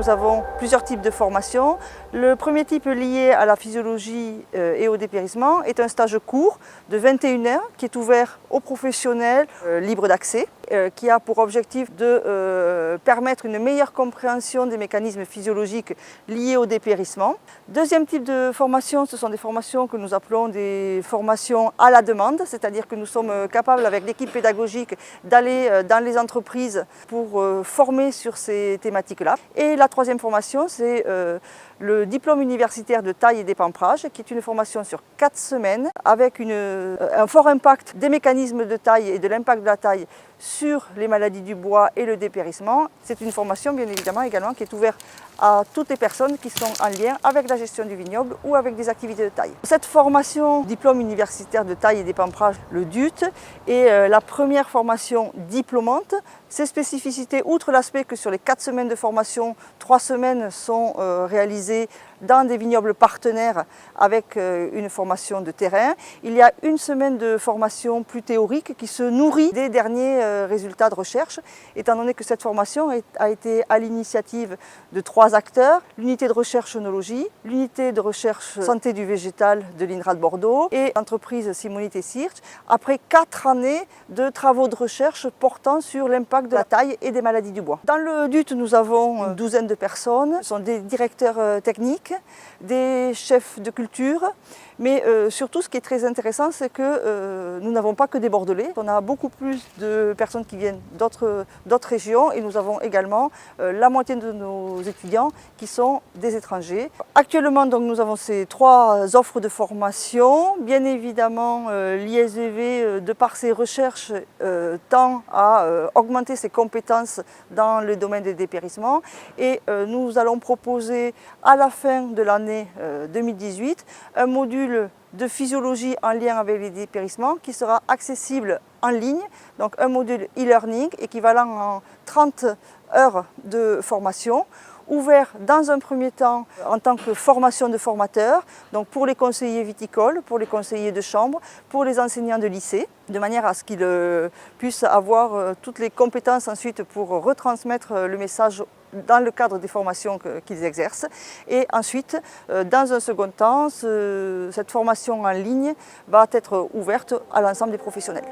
nous avons plusieurs types de formations. Le premier type lié à la physiologie et au dépérissement est un stage court de 21 heures qui est ouvert aux professionnels libres d'accès, qui a pour objectif de permettre une meilleure compréhension des mécanismes physiologiques liés au dépérissement. Deuxième type de formation, ce sont des formations que nous appelons des formations à la demande, c'est-à-dire que nous sommes capables avec l'équipe pédagogique d'aller dans les entreprises pour former sur ces thématiques-là. Et la troisième formation, c'est le diplôme universitaire de taille et d'épampage, qui est une formation sur 4 semaines avec un fort impact des mécanismes de taille et de l'impact de la taille sur les maladies du bois et le dépérissement. C'est une formation bien évidemment également qui est ouverte à toutes les personnes qui sont en lien avec la gestion du vignoble ou avec des activités de taille. Cette formation diplôme universitaire de taille et d'épampage, le DUT, est la première formation diplômante. Ses spécificités, outre l'aspect que sur les 4 semaines de formation, 3 semaines sont réalisées dans des vignobles partenaires avec une formation de terrain. Il y a une semaine de formation plus théorique qui se nourrit des derniers résultats de recherche, étant donné que cette formation a été à l'initiative de 3 acteurs, l'unité de recherche œnologie, l'unité de recherche santé du végétal de l'INRA de Bordeaux et l'entreprise Simonite et Sirch, après 4 années de travaux de recherche portant sur l'impact de la taille et des maladies du bois. Dans le DUT, nous avons une douzaine de personnes, ce sont des directeurs techniques, des chefs de culture, mais surtout ce qui est très intéressant, c'est que nous n'avons pas que des Bordelais, on a beaucoup plus de personnes qui viennent d'autres régions et nous avons également la moitié de nos étudiants qui sont des étrangers. Actuellement, donc, nous avons ces 3 offres de formation. Bien évidemment, l'ISVV, de par ses recherches, tend à augmenter ses compétences dans le domaine des dépérissements et nous allons proposer à la fin de l'année 2018 un module de physiologie en lien avec les dépérissements qui sera accessible en ligne, donc un module e-learning équivalent en 30 heures de formation, ouvert dans un premier temps en tant que formation de formateurs, donc pour les conseillers viticoles, pour les conseillers de chambre, pour les enseignants de lycée, de manière à ce qu'ils puissent avoir toutes les compétences ensuite pour retransmettre le message dans le cadre des formations qu'ils exercent. Et ensuite, dans un second temps, cette formation en ligne va être ouverte à l'ensemble des professionnels.